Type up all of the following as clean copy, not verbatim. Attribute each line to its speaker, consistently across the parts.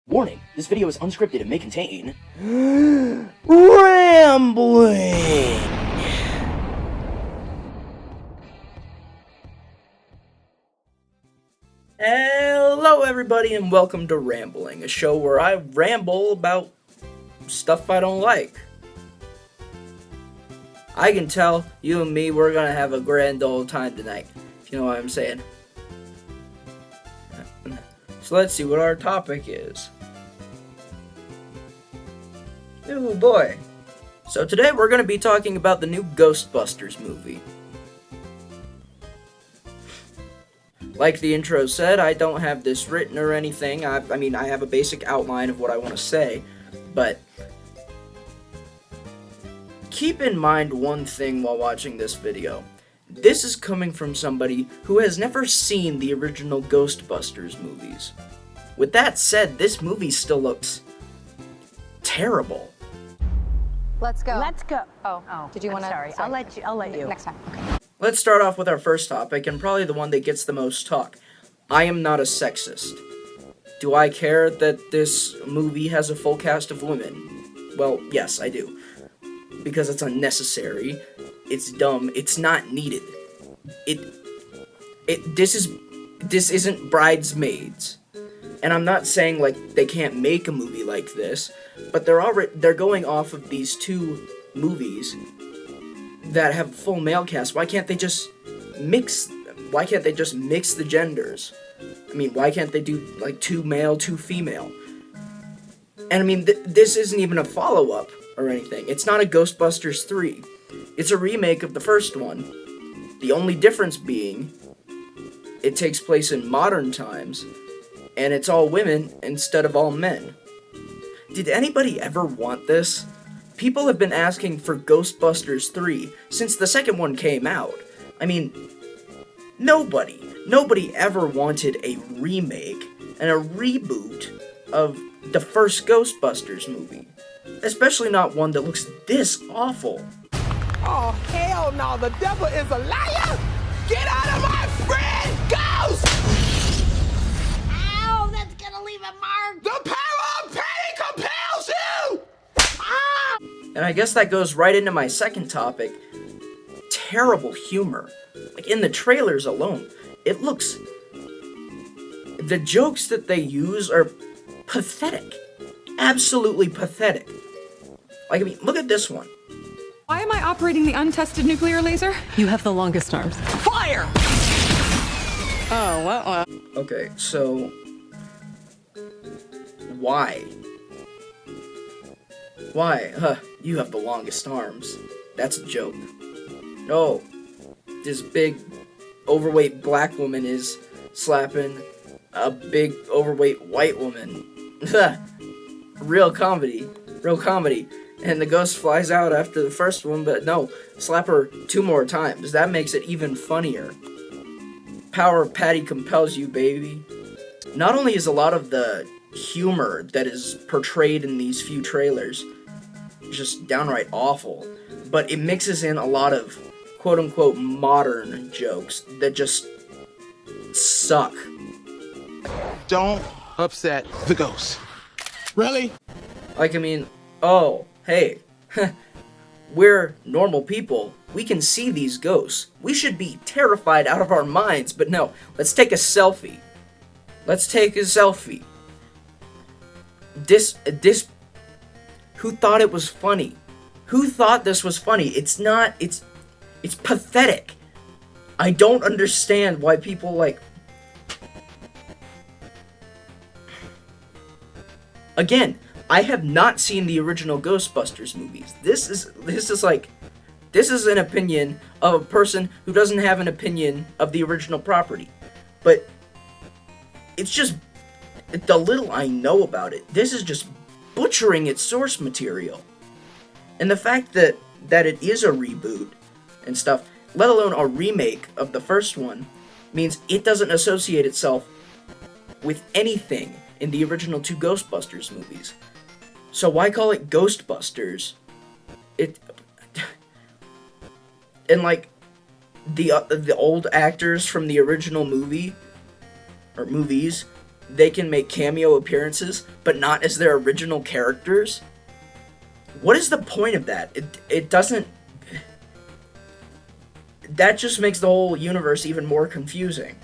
Speaker 1: Warning, this video is unscripted and may contain rambling. Hello everybody and welcome to Rambling, a show where I ramble about stuff I don't like. I can tell you and me, we're gonna have a grand old time tonight, if you know what I'm saying. So let's see what our topic is. Oh boy. So today we're going to be talking about the new GhostBusters movie. Like the intro said, I don't have this written or anything. I have a basic outline of what I want to say, but keep in mind one thing while watching this video. This is coming from somebody who has never seen the original Ghostbusters movies. With that said, this movie still looks terrible.
Speaker 2: Let's go.
Speaker 3: Let's go.
Speaker 2: Oh. Did you want to?
Speaker 3: Sorry. I'll let you.
Speaker 2: Next time. Okay.
Speaker 1: Let's start off with our first topic, and probably the one that gets the most talk. I am not a sexist. Do I care that this movie has a full cast of women? Well, yes, I do. Because it's unnecessary. It's dumb. It's not needed. This isn't Bridesmaids. And I'm not saying, like, they can't make a movie like this, but they're going off of these two movies that have full male cast. Why can't they just mix the genders? I mean, why can't they do, like, 2 male, 2 female? And, I mean, this isn't even a follow-up or anything. It's not a Ghostbusters 3. It's a remake of the first one. The only difference being, it takes place in modern times, and it's all women instead of all men. Did anybody ever want this? People have been asking for Ghostbusters 3 since the second one came out. I mean, nobody ever wanted a remake and a reboot of the first Ghostbusters movie. Especially not one that looks this awful.
Speaker 4: Oh, hell no, the devil is a liar! Get out of my friend, Ghost!
Speaker 3: Ow, that's gonna leave a mark.
Speaker 4: The power of pain compels you! Ah!
Speaker 1: And I guess that goes right into my second topic. Terrible humor. Like, in the trailers alone, it looks... The jokes that they use are pathetic. Absolutely pathetic. Like, I mean, look at this one.
Speaker 5: Why am I operating the untested nuclear laser?
Speaker 6: You have the longest arms.
Speaker 4: Fire!
Speaker 6: Oh, well.
Speaker 1: Okay, so... Why? Why? You have the longest arms. That's a joke. Oh, this big, overweight black woman is slapping a big, overweight white woman. Real comedy. And the ghost flies out after the first one, but no, slap her 2 more times. That makes it even funnier. Power of Patty compels you, baby. Not only is a lot of the humor that is portrayed in these few trailers just downright awful, but it mixes in a lot of quote-unquote modern jokes that just suck.
Speaker 4: Don't upset the ghost. Really?
Speaker 1: Like, I mean, oh, hey, we're normal people. We can see these ghosts. We should be terrified out of our minds, but no, let's take a selfie. Who thought it was funny? Who thought this was funny? It's not, it's pathetic. I don't understand why people, like... Again, I have not seen the original Ghostbusters movies. This is an opinion of a person who doesn't have an opinion of the original property. But it's just, the little I know about it, this is just butchering its source material. And the fact that it is a reboot and stuff, let alone a remake of the first one, means it doesn't associate itself with anything in the original 2 Ghostbusters movies. So why call it Ghostbusters? And like the old actors from the original movie or movies they can make cameo appearances, but not as their original characters? What is the point of that? It doesn't... That just makes the whole universe even more confusing.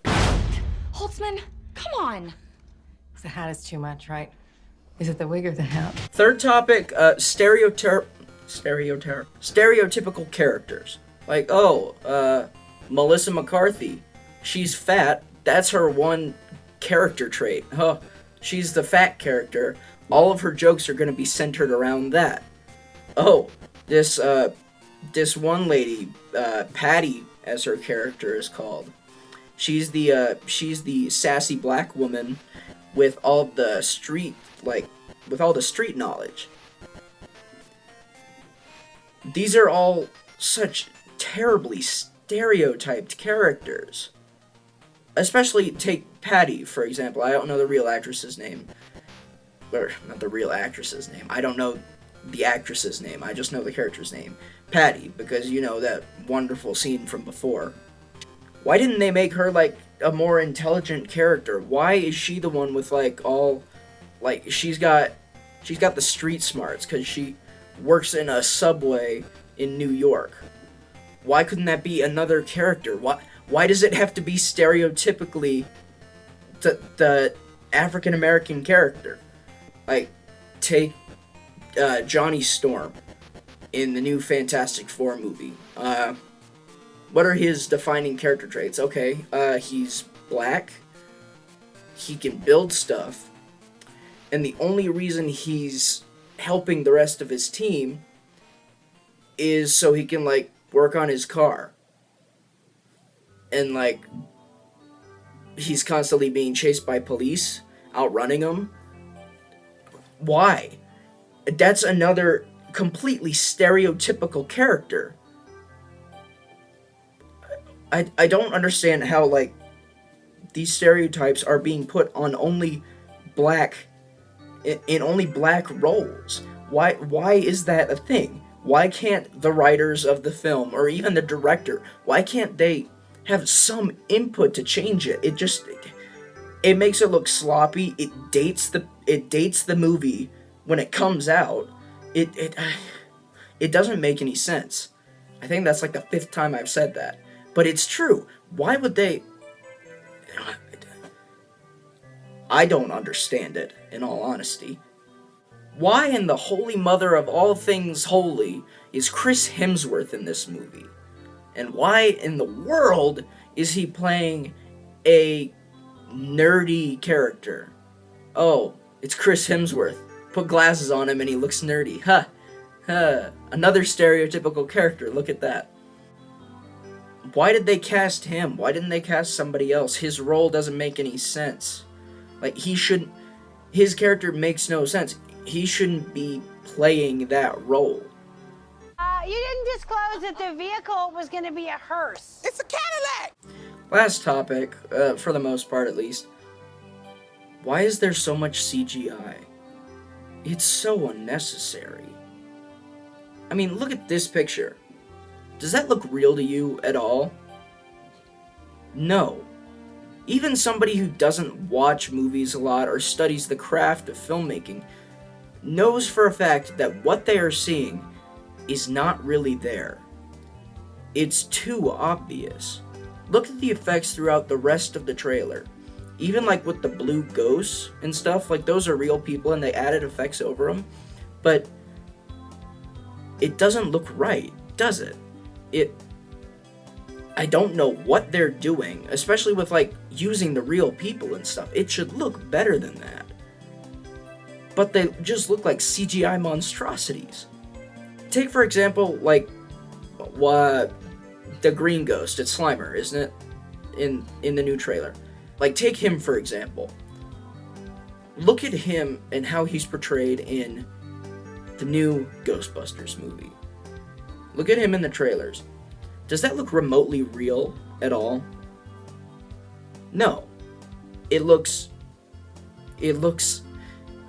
Speaker 5: Holtzman, come on.
Speaker 6: The hat is too much, right? Is it the wig or the hat?
Speaker 1: Third topic, stereotypical characters. Like, Melissa McCarthy. She's fat. That's her one character trait. Huh. She's the fat character. All of her jokes are going to be centered around that. Oh, this one lady, Patty, as her character is called. She's the sassy black woman with all the street knowledge. These are all such terribly stereotyped characters. Especially take Patty, for example. I don't know the real actress's name. Or, not the real actress's name. I don't know the actress's name. I just know the character's name. Patty, because you know that wonderful scene from before. Why didn't they make her, like, a more intelligent character? Why is she the one with, like, all... Like, she's got the street smarts, because she works in a subway in New York. Why couldn't that be another character? Why does it have to be stereotypically the African-American character? Like, take Johnny Storm in the new Fantastic Four movie. What are his defining character traits? Okay, he's black, he can build stuff, and the only reason he's helping the rest of his team is so he can, like, work on his car. And, like, he's constantly being chased by police, outrunning them. Why? That's another completely stereotypical character. I don't understand how, like, these stereotypes are being put on only black... in only black roles. Why is that a thing? Why can't the writers of the film, or even the director, why can't they have some input to change it? It makes it look sloppy. It dates the movie when it comes out. It doesn't make any sense. I think that's like the 5th time I've said that. But it's true. Why would they... I don't understand it, in all honesty. Why in the holy mother of all things holy is Chris Hemsworth in this movie? And why in the world is he playing a nerdy character? Oh, it's Chris Hemsworth. Put glasses on him and he looks nerdy. Ha! Ha! Another stereotypical character, look at that. Why did they cast him? Why didn't they cast somebody else? His role doesn't make any sense. Like, his character makes no sense. He shouldn't be playing that role.
Speaker 3: You didn't disclose that the vehicle was going to be a hearse.
Speaker 4: It's a Cadillac!
Speaker 1: Last topic, for the most part at least. Why is there so much CGI? It's so unnecessary. I mean, look at this picture. Does that look real to you at all? No. Even somebody who doesn't watch movies a lot or studies the craft of filmmaking knows for a fact that what they are seeing is not really there. It's too obvious. Look at the effects throughout the rest of the trailer. Even like with the blue ghosts and stuff, like those are real people and they added effects over them. But it doesn't look right, does it? I don't know what they're doing, especially with like using the real people and stuff. It should look better than that. But they just look like CGI monstrosities. Take for example, like, the green ghost, it's Slimer, isn't it? In the new trailer. Like, take him for example. Look at him and how he's portrayed in the new GhostBusters movie. Look at him in the trailers. Does that look remotely real at all? No. It looks,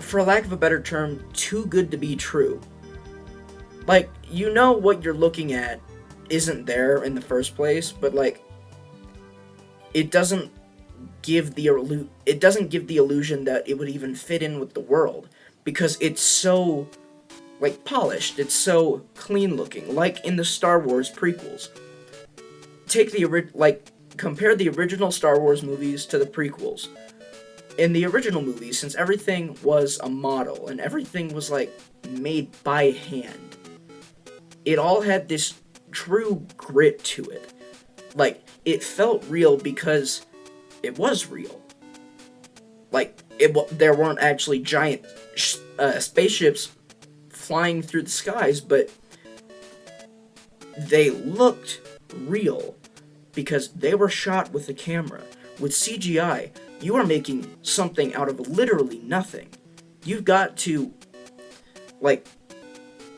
Speaker 1: for lack of a better term, too good to be true. Like, you know what you're looking at isn't there in the first place, but like, it doesn't give the illusion that it would even fit in with the world, because it's so, like, polished, it's so clean looking, like in the Star Wars prequels. Compare the original Star Wars movies to the prequels. In the original movies, since everything was a model and everything was, like, made by hand, it all had this true grit to it. Like, it felt real because it was real. Like, there weren't actually giant spaceships flying through the skies, but they looked real because they were shot with a camera. With CGI, you are making something out of literally nothing. You've got to, like,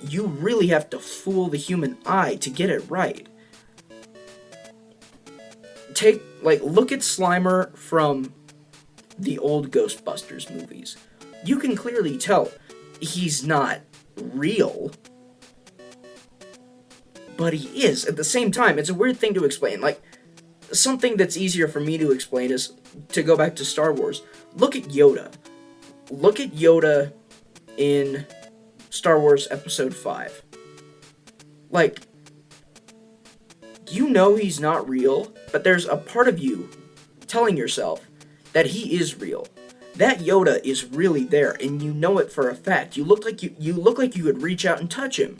Speaker 1: you really have to fool the human eye to get it right. Look at Slimer from the old GhostBusters movies. You can clearly tell he's not real, but he is at the same time. It's a weird thing to explain. Like, something that's easier for me to explain is to go back to Star Wars. Look at Yoda. Look at Yoda in Star Wars Episode 5. Like, you know he's not real, but there's a part of you telling yourself that he is real. That Yoda is really there, and you know it for a fact. You look like you could reach out and touch him,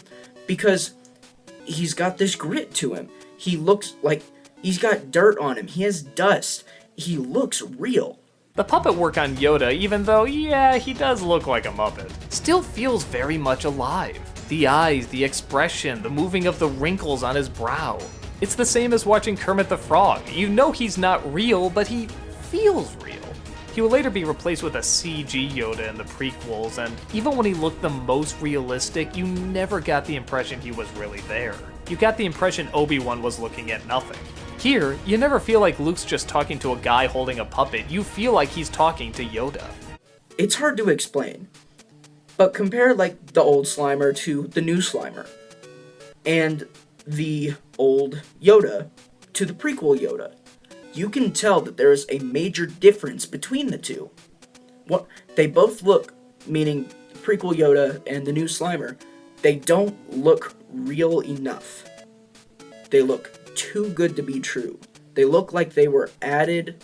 Speaker 1: because he's got this grit to him. He looks like he's got dirt on him. He has dust. He looks real.
Speaker 7: The puppet work on Yoda, even though, yeah, he does look like a Muppet, still feels very much alive. The eyes, the expression, the moving of the wrinkles on his brow. It's the same as watching Kermit the Frog. You know he's not real, but he feels real. He will later be replaced with a CG Yoda in the prequels, and even when he looked the most realistic, you never got the impression he was really there. You got the impression Obi-Wan was looking at nothing. Here, you never feel like Luke's just talking to a guy holding a puppet. You feel like he's talking to Yoda.
Speaker 1: It's hard to explain, but compare, like, the old Slimer to the new Slimer, and the old Yoda to the prequel Yoda. You can tell that there is a major difference between the two. They both look, meaning prequel Yoda and the new Slimer, they don't look real enough. They look too good to be true. They look like they were added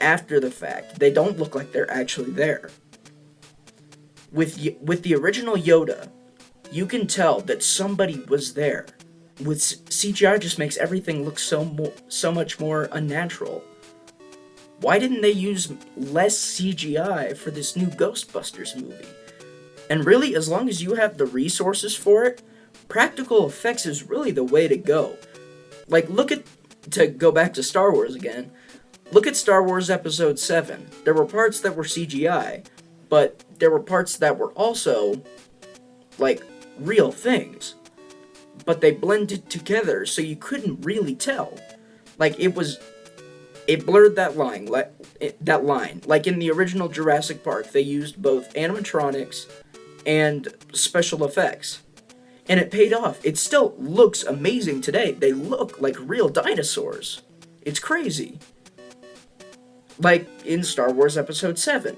Speaker 1: after the fact. They don't look like they're actually there. With the original Yoda, you can tell that somebody was there. With CGI, just makes everything look so much more unnatural. Why didn't they use less CGI for this new Ghostbusters movie? And really, as long as you have the resources for it, practical effects is really the way to go. Like, to go back to Star Wars again, look at Star Wars Episode 7. There were parts that were CGI, but there were parts that were also, like, real things. But they blended together, so you couldn't really tell. Like, it blurred that line. Like in the original Jurassic Park, they used both animatronics and special effects. And it paid off. It still looks amazing today. They look like real dinosaurs. It's crazy. Like in Star Wars Episode 7.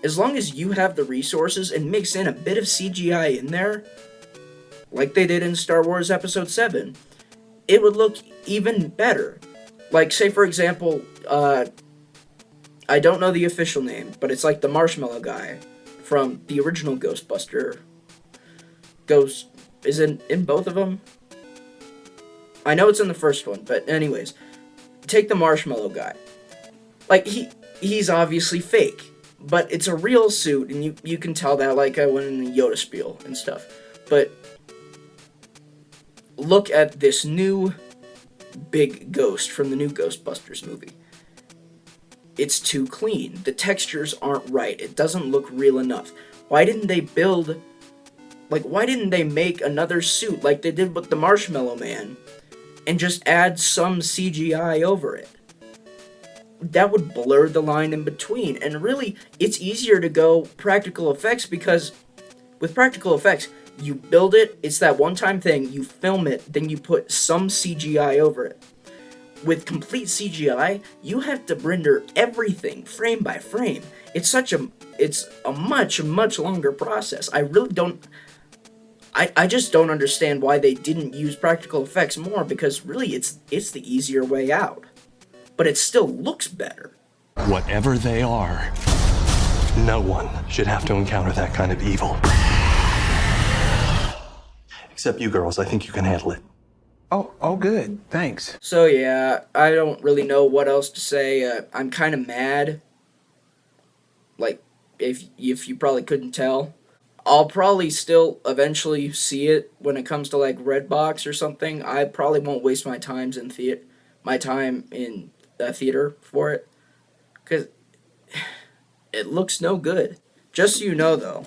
Speaker 1: As long as you have the resources and mix in a bit of CGI in there, like they did in Star Wars Episode 7, it would look even better. Like, say for example, I don't know the official name, but it's like the marshmallow guy from the original Ghostbuster. Is it in both of them? I know it's in the first one, but anyways, take the marshmallow guy. Like, he's obviously fake, but it's a real suit, and you can tell that, like I went in the Yoda spiel and stuff. But look at this new big ghost from the new Ghostbusters movie. It's too clean. The textures aren't right. It doesn't look real enough. Why didn't they make another suit like they did with the Marshmallow Man and just add some CGI over it? That would blur the line in between. And really, it's easier to go practical effects, because with practical effects, you build it, it's that one-time thing, you film it, then you put some CGI over it. with complete CGI, you have to render everything frame by frame. It's a much longer process. I really don't, I just don't understand why they didn't use practical effects more, because really it's the easier way out. But it still looks better.
Speaker 8: Whatever they are, no one should have to encounter that kind of evil. Except you girls, I think you can handle it.
Speaker 4: Oh, good. Thanks.
Speaker 1: So yeah, I don't really know what else to say. I'm kind of mad. Like, if you probably couldn't tell. I'll probably still eventually see it when it comes to like Redbox or something. I probably won't waste my time in theater for it, because it looks no good. Just so you know, though.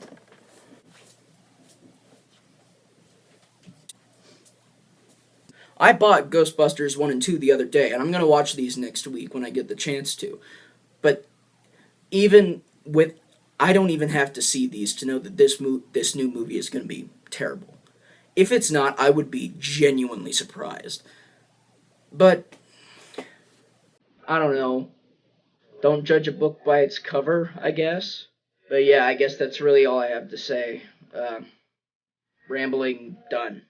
Speaker 1: I bought Ghostbusters 1 and 2 the other day, and I'm going to watch these next week when I get the chance to. But even with, I don't even have to see these to know that this new movie is going to be terrible. If it's not, I would be genuinely surprised. But I don't know. Don't judge a book by its cover, I guess. But yeah, I guess that's really all I have to say. Rambling done.